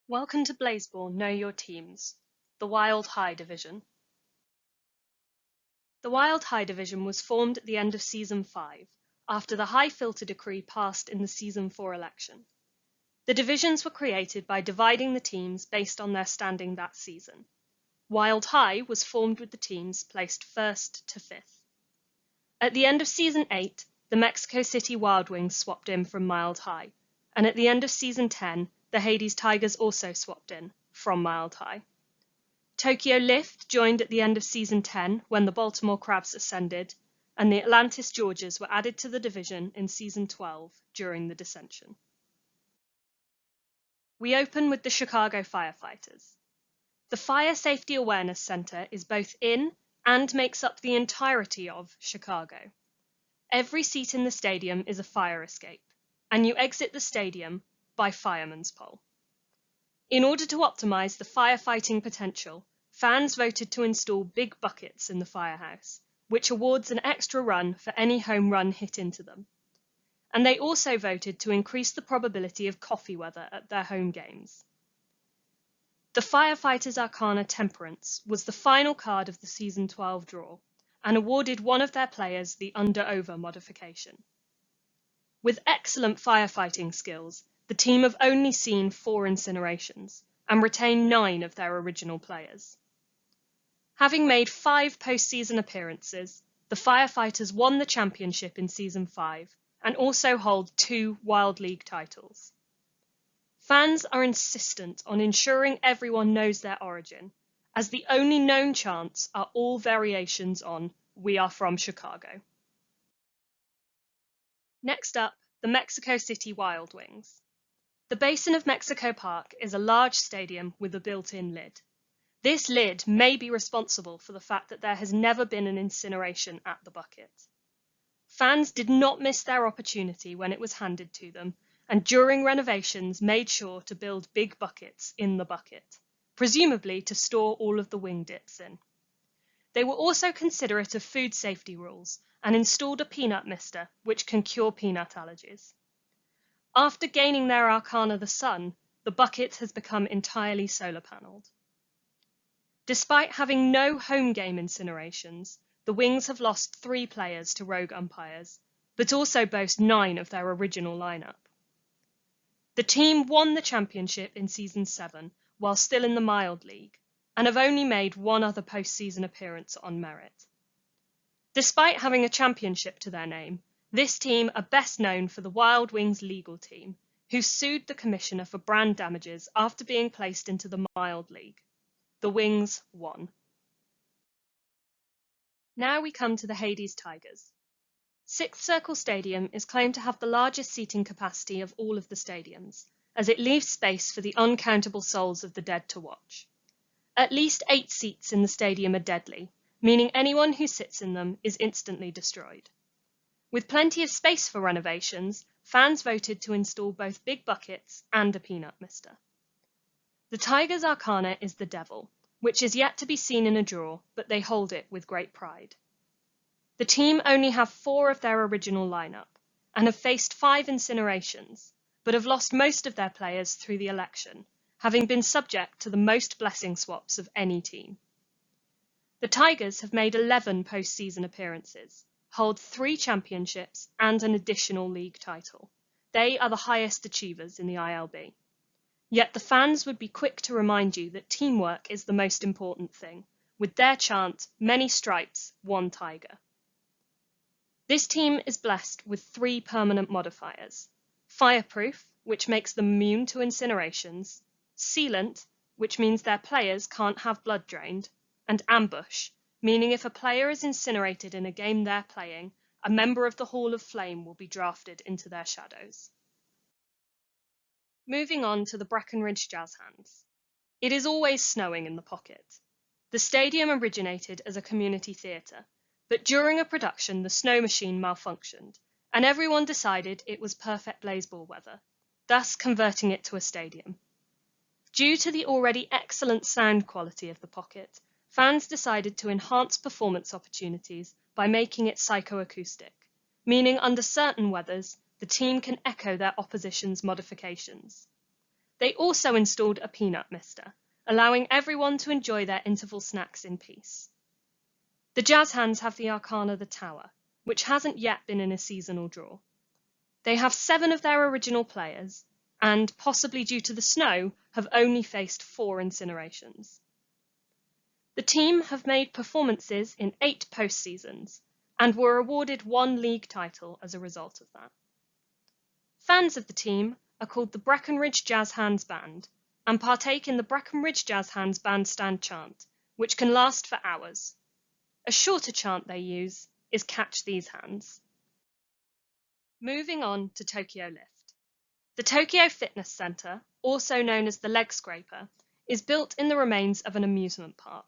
Welcome to Blaseball Know Your Teams, the Wild High Division. The Wild High Division was formed at the end of Season 5, after the High Filter Decree passed in the Season 4 election. The divisions were created by dividing the teams based on their standing that season. Wild High was formed with the teams placed 1st to 5th. At the end of Season 8, the Mexico City Wild Wings swapped in from Mild High, and at the end of Season 10, the Hades Tigers also swapped in, from Mild High. Tokyo Lift joined at the end of Season 10 when the Baltimore Crabs ascended, and the Atlantis Georges were added to the division in Season 12 during the dissension. We open with the Chicago Firefighters. The Fire Safety Awareness Center is both in and makes up the entirety of Chicago. Every seat in the stadium is a fire escape, and you exit the stadium by fireman's pole. In order to optimize the firefighting potential, fans voted to install big buckets in the firehouse, which awards an extra run for any home run hit into them. And they also voted to increase the probability of coffee weather at their home games. The Firefighters Arcana Temperance was the final card of the Season 12 draw, and awarded one of their players the under-over modification. With excellent firefighting skills, the team have only seen 4 incinerations, and retain 9 of their original players. Having made 5 postseason appearances, the Firefighters won the championship in Season 5, and also hold 2 Wild League titles. Fans are insistent on ensuring everyone knows their origin, as the only known chants are all variations on "We are from Chicago." Next up, the Mexico City Wild Wings. The Basin of Mexico Park is a large stadium with a built-in lid. This lid may be responsible for the fact that there has never been an incineration at the bucket. Fans did not miss their opportunity when it was handed to them, and during renovations made sure to build big buckets in the bucket, presumably to store all of the wing dips in. They were also considerate of food safety rules and installed a peanut mister, which can cure peanut allergies. After gaining their Arcana the Sun, the bucket has become entirely solar panelled. Despite having no home game incinerations, the Wings have lost 3 players to rogue umpires, but also boast 9 of their original lineup. The team won the championship in Season 7 while still in the Mild League, and have only made 1 other postseason appearance on merit. Despite having a championship to their name, this team are best known for the Wild Wings legal team, who sued the commissioner for brand damages after being placed into the Mild League. The Wings won. Now we come to the Hades Tigers. Sixth Circle Stadium is claimed to have the largest seating capacity of all of the stadiums, as it leaves space for the uncountable souls of the dead to watch. At least 8 seats in the stadium are deadly, meaning anyone who sits in them is instantly destroyed. With plenty of space for renovations, fans voted to install both big buckets and a peanut mister. The Tigers' Arcana is the Devil, which is yet to be seen in a draw, but they hold it with great pride. The team only have 4 of their original lineup, and have faced 5 incinerations, but have lost most of their players through the election, having been subject to the most blessing swaps of any team. The Tigers have made 11 postseason appearances, hold 3 championships and an additional league title. They are the highest achievers in the ILB. Yet the fans would be quick to remind you that teamwork is the most important thing, with their chant, "Many stripes, one tiger." This team is blessed with 3 permanent modifiers: fireproof, which makes them immune to incinerations; sealant, which means their players can't have blood drained; and ambush, meaning if a player is incinerated in a game they're playing, a member of the Hall of Flame will be drafted into their shadows. Moving on to the Breckenridge Jazz Hands. It is always snowing in the pocket. The stadium originated as a community theatre, but during a production the snow machine malfunctioned, and everyone decided it was perfect Blaseball weather, thus converting it to a stadium. Due to the already excellent sound quality of the pocket, fans decided to enhance performance opportunities by making it psychoacoustic, meaning under certain weathers, the team can echo their opposition's modifications. They also installed a peanut mister, allowing everyone to enjoy their interval snacks in peace. The Jazz Hands have the Arcana the Tower, which hasn't yet been in a seasonal draw. They have 7 of their original players, and, possibly due to the snow, have only faced 4 incinerations. The team have made performances in 8 postseasons, and were awarded 1 league title as a result of that. Fans of the team are called the Breckenridge Jazz Hands Band, and partake in the Breckenridge Jazz Hands Bandstand chant, which can last for hours. A shorter chant they use is Catch These Hands. Moving on to Tokyo Lift. The Tokyo Fitness Center, also known as the Leg Scraper, is built in the remains of an amusement park,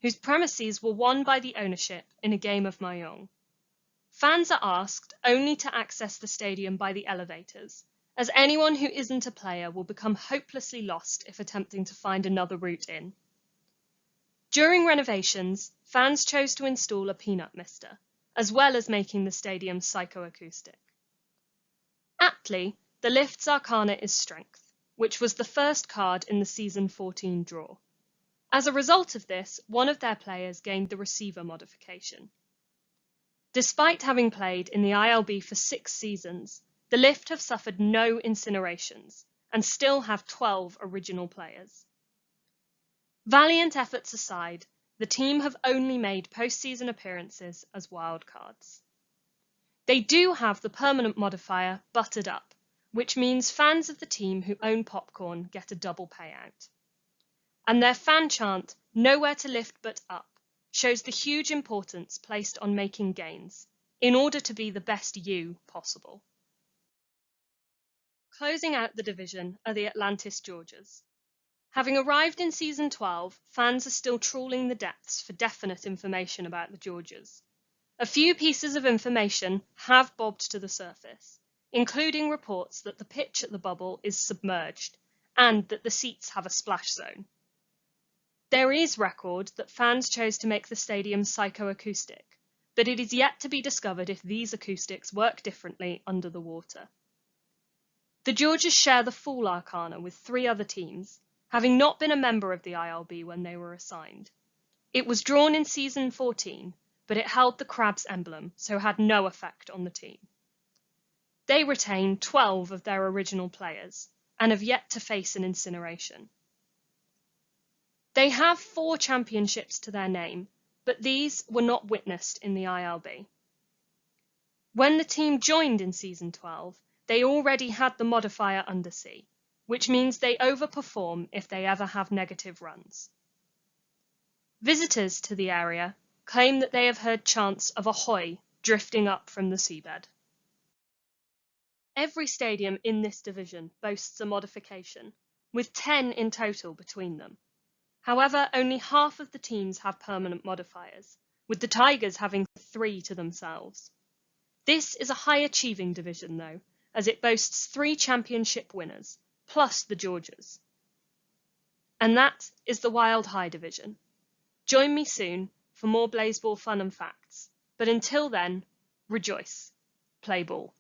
whose premises were won by the ownership in a game of mahjong. Fans are asked only to access the stadium by the elevators, as anyone who isn't a player will become hopelessly lost if attempting to find another route in. During renovations, fans chose to install a peanut mister, as well as making the stadium psychoacoustic. Aptly, the lift's arcana is Strength, which was the first card in the Season 14 draw. As a result of this, one of their players gained the Receiver modification. Despite having played in the ILB for 6 seasons, the Lift have suffered no incinerations and still have 12 original players. Valiant efforts aside, the team have only made postseason appearances as wildcards. They do have the permanent modifier Buttered Up, which means fans of the team who own popcorn get a double payout. And their fan chant, Nowhere to Lift But Up, shows the huge importance placed on making gains, in order to be the best you possible. Closing out the division are the Atlantis Georges. Having arrived in Season 12, fans are still trawling the depths for definite information about the Georges. A few pieces of information have bobbed to the surface, including reports that the pitch at the bubble is submerged, and that the seats have a splash zone. There is record that fans chose to make the stadium psychoacoustic, but it is yet to be discovered if these acoustics work differently under the water. The Georges share the full arcana with 3 other teams, having not been a member of the ILB when they were assigned. It was drawn in Season 14, but it held the crab's emblem, so had no effect on the team. They retain 12 of their original players, and have yet to face an incineration. They have 4 championships to their name, but these were not witnessed in the ILB. When the team joined in Season 12, they already had the modifier Undersea, which means they overperform if they ever have negative runs. Visitors to the area claim that they have heard chants of ahoy drifting up from the seabed. Every stadium in this division boasts a modification, with 10 in total between them. However, only half of the teams have permanent modifiers, with the Tigers having 3 to themselves. This is a high-achieving division, though, as it boasts 3 championship winners, plus the Georges. And that is the Wild High division. Join me soon for more Blaseball fun and facts, but until then, rejoice, play ball.